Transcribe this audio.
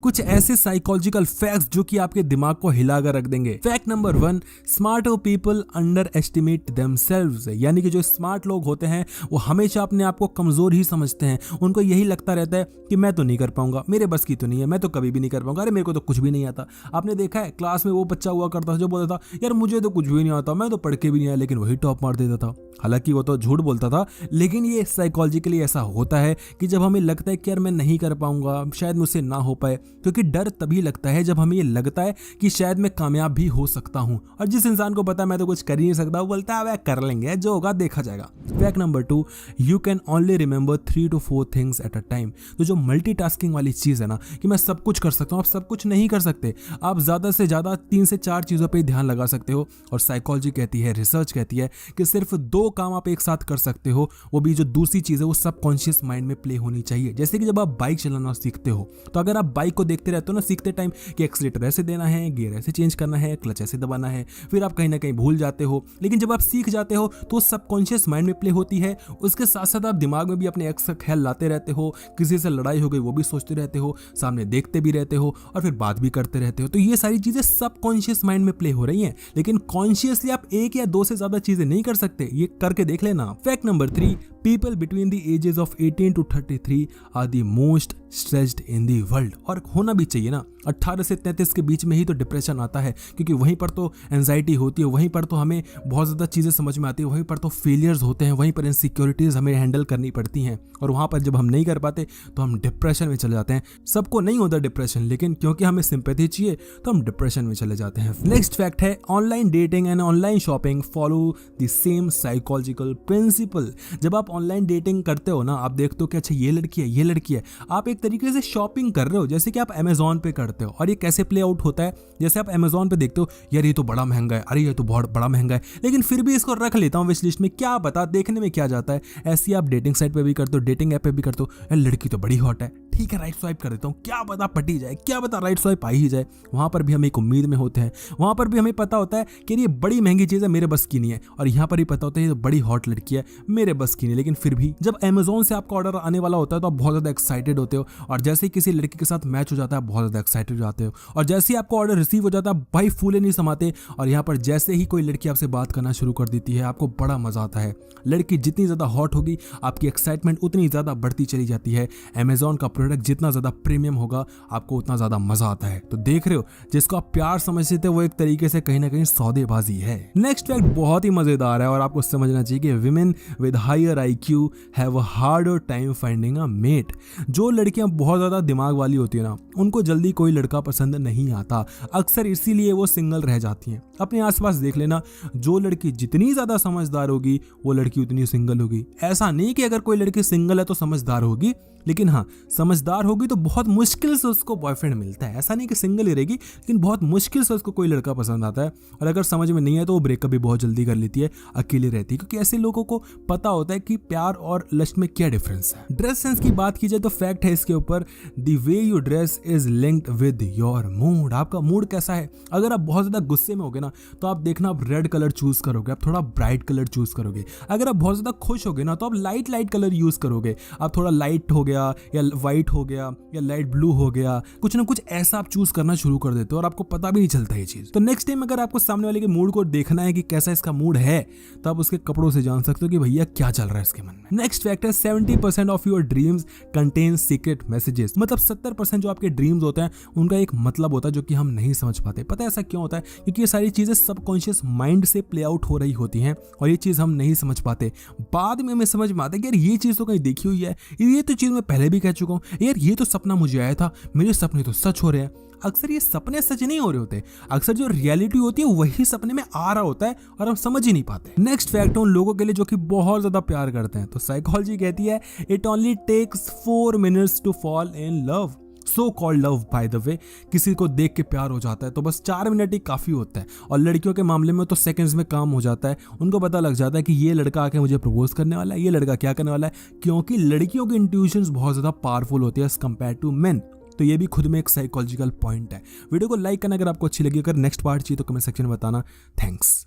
कुछ ऐसे psychological facts जो कि आपके दिमाग को हिलाकर रख देंगे। Fact number 1, smart people under estimate themselves, यानी कि जो स्मार्ट लोग होते हैं वो हमेशा अपने आप को कमजोर ही समझते हैं। उनको यही लगता रहता है कि मैं तो नहीं कर पाऊंगा, मेरे बस की तो नहीं है, मैं तो कभी भी नहीं कर पाऊंगा, अरे मेरे को तो कुछ भी नहीं आता। आपने देखा है क्लास में वो बच्चा हुआ करता था जो बोलता था यार मुझे तो कुछ भी नहीं आता, मैं तो पढ़ के भी नहीं आया, लेकिन वही टॉप मार देता था। हालांकि वो तो झूठ बोलता था, लेकिन ये साइकोलॉजिकली ऐसा होता है कि जब हमें लगता है कि यार मैं नहीं कर पाऊंगा, शायद मुझसे ना हो पाए, क्योंकि डर तभी लगता है जब हमें ये लगता है कि शायद मैं कामयाब भी हो सकता हूं। और जिस इंसान को पता है मैं तो कुछ कर ही नहीं सकता, वो बोलता है वह कर लेंगे, जो होगा देखा जाएगा। Fact number 2, you can only remember 3 to 4 things at a time. तो जो मल्टीटास्किंग वाली चीज है ना कि मैं सब कुछ कर सकता हूं, आप सब कुछ नहीं कर सकते। आप ज्यादा से ज्यादा 3 से 4 चीजों पर ध्यान लगा सकते हो। और साइकोलॉजी कहती है, रिसर्च कहती है कि सिर्फ 2 काम आप एक साथ कर सकते हो, वो भी जो दूसरी चीज है वो सबकॉन्शियस माइंड में प्ले होनी चाहिए। जैसे कि जब आप बाइक चलाना सीखते हो, तो अगर आप बाइक को देखते रहते हो ना सीखते टाइम कि एक्सीलेटर ऐसे देना है, गियर ऐसे चेंज करना है, क्लच ऐसे दबाना है, फिर आप कहीं ना कहीं भूल जाते हो। लेकिन जब आप सीख जाते हो तो सबकॉन्शियस माइंड में प्ले होती है। उसके साथ साथ आप दिमाग में भी अपने एक्स का ख्याल लाते रहते हो, किसी से लड़ाई हो गई वो भी सोचते रहते हो, सामने देखते भी रहते हो और फिर बात भी करते रहते हो। तो ये सारी चीजें सबकॉन्शियस माइंड में प्ले हो रही हैं, लेकिन कॉन्शियसली आप 1 या 2 से ज्यादा चीजें नहीं कर सकते। ये करके देख लेना। Fact number 3, people between the ages of 18 to 33 are the most stressed in the world। और होना भी चाहिए ना, 18 से 33 के बीच में ही तो डिप्रेशन आता है, क्योंकि वहीं पर तो एंजाइटी होती है, वहीं पर तो हमें बहुत ज़्यादा चीज़ें समझ में आती है, वहीं पर तो फेलियर्स होते हैं, वहीं पर इनसिक्योरिटीज़ हमें हैंडल करनी पड़ती हैं। और वहाँ पर जब हम नहीं कर पाते तो हम डिप्रेशन में चले जाते हैं। सबको नहीं होता डिप्रेशन, लेकिन क्योंकि हमें सिंपैथी चाहिए तो हम डिप्रेशन में चले जाते हैं। नेक्स्ट फैक्ट है, online dating and online shopping follow the same psychological principle. जब आप ऑनलाइन डेटिंग करते हो ना, आप देखते हो कि अच्छा ये लड़की है, ये लड़की है, आप एक तरीके से शॉपिंग कर रहे हो, जैसे कि आप अमेजोन पे करते हो। और ये कैसे प्ले आउट होता है, जैसे आप अमेजोन पे देखते हो यार ये तो बड़ा महंगा है, अरे ये तो बहुत बड़ा महंगा है, लेकिन फिर भी इसको रख लेता हूँ विश लिस्ट में, क्या पता देखने में क्या जाता है। ऐसे ही आप डेटिंग साइट पे भी करते हो, डेटिंग ऐप पे भी करते हो, यार लड़की तो बड़ी हॉट है, ठीक है राइट स्वाइप कर देता हूँ, क्या पता पटी जाए, क्या पता राइट स्वाइप आ ही जाए। वहां पर भी हम एक उम्मीद में होते हैं, वहां पर भी हमें पता होता है कि ये बड़ी महंगी चीज है, मेरे बस की नहीं है। और यहाँ पर ही पता होता है ये तो बड़ी हॉट लड़की है, मेरे बस की नहीं। लेकिन फिर भी जब अमेजोन से आपका ऑर्डर आने वाला होता है तो आप बहुत ज्यादा एक्साइटेड होते हो, और जैसे ही किसी लड़की के साथ मैच हो जाता है आप बहुत ज्यादा एक्साइटेड हो जाते हो, और जैसे ही आपको ऑर्डर रिसीव हो जाता है भाई फूले नहीं समाते। और यहाँ पर जैसे ही कोई लड़की आपसे बात करना शुरू कर देती है आपको बड़ा मजा आता है। लड़की जितनी ज्यादा हॉट होगी आपकी एक्साइटमेंट उतनी ज्यादा बढ़ती चली जाती है। अमेजोन का प्रोडक्ट जितना ज्यादा प्रीमियम होगा आपको उतना ज्यादा मजा आता है। तो देख रहे हो, जिसको आप प्यार समझते थे वो एक तरीके से कहीं ना कहीं सौदेबाजी है। नेक्स्ट फैक्ट बहुत ही मजेदार है और आपको समझना चाहिए कि women with higher IQ have a harder time finding a mate. जो लड़कियां बहुत ज्यादा दिमाग वाली होती है ना, उनको जल्दी कोई लड़का पसंद नहीं आता, अक्सर इसीलिए वो सिंगल रह जाती हैं। अपने आसपास देख लेना, जो लड़की जितनी ज्यादा समझदार होगी वो लड़की उतनी सिंगल होगी। ऐसा नहीं कि अगर कोई लड़की सिंगल है तो समझदार होगी, लेकिन हाँ समझदार होगी तो बहुत मुश्किल से उसको बॉयफ्रेंड मिलता है। ऐसा नहीं कि सिंगल ही रहेगी, लेकिन बहुत मुश्किल से उसको कोई लड़का पसंद आता है। और अगर समझ में नहीं है तो वो ब्रेकअप भी बहुत जल्दी कर लेती है, अकेली रहती है, क्योंकि ऐसे लोगों को पता होता है कि प्यार और लस्ट में क्या डिफरेंस है। ड्रेस सेंस की बात की जाए तो फैक्ट है इसके ऊपर, the way you dress is linked with your mood. आपका मूड कैसा है, अगर आप बहुत ज्यादा गुस्से में होगे ना तो आप देखना आप रेड कलर चूज करोगे, आप थोड़ा ब्राइट कलर चूज करोगे। अगर आप बहुत ज्यादा खुश होगे ना तो आप लाइट कलर यूज करोगे, आप थोड़ा लाइट हो गया या व्हाइट हो गया या लाइट ब्लू हो गया, कुछ ना कुछ ऐसा आप चूज करना शुरू कर देते हो और आपको पता भी नहीं चलता ये चीज। तो नेक्स्ट टाइम अगर आपको सामने वाले के मूड को देखना है कि कैसा इसका मूड है, तो आप उसके कपड़ों से जान सकते हो कि भैया क्या चल रहा है इसके मन में। नेक्स्ट फैक्ट है, 70% of your dreams contain secret messages. मतलब 70% जो आपके ड्रीम्स होते हैं उनका एक मतलब होता है जो कि हम नहीं समझ पाते। पता है ऐसा क्यों होता है? क्योंकि ये सारी चीजें सबकॉन्शियस माइंड से प्ले आउट हो रही होती हैं और ये चीज हम नहीं समझ पाते। बाद में हमें समझ में आता है कि यार ये चीज तो कहीं देखी हुई है, ये तो चीज मैं पहले भी कह चुका हूँ, यार ये तो सपना मुझे आया था, मेरे सपने तो सच हो रहे हैं। अक्सर ये सपने सच नहीं हो रहे होते, अक्सर जो रियलिटी होती है वही सपने में आ रहा होता है और हम समझ ही नहीं पाते। नेक्स्ट फैक्ट उन लोगों के लिए जो कि बहुत ज्यादा प्यार करते हैं, तो साइकोलॉजी कहती है it only takes 4 minutes to fall in love. So called love by the way, किसी को देख के प्यार हो जाता है तो बस 4 मिनट ही काफी होता है। और लड़कियों के मामले में तो सेकंड्स में काम हो जाता है। उनको पता लग जाता है कि ये लड़का आके मुझे प्रपोज करने वाला है, ये लड़का क्या करने वाला है, क्योंकि लड़कियों की इंट्यूशंस बहुत ज्यादा पावरफुल होती है एज कंपेयर टू मेन। तो ये भी खुद में एक साइकोलॉजिकल पॉइंट है। वीडियो को लाइक करना अगर आपको अच्छी लगी, अगर नेक्स्ट पार्ट चाहिए तो कमेंट सेक्शन में बताना। थैंक्स।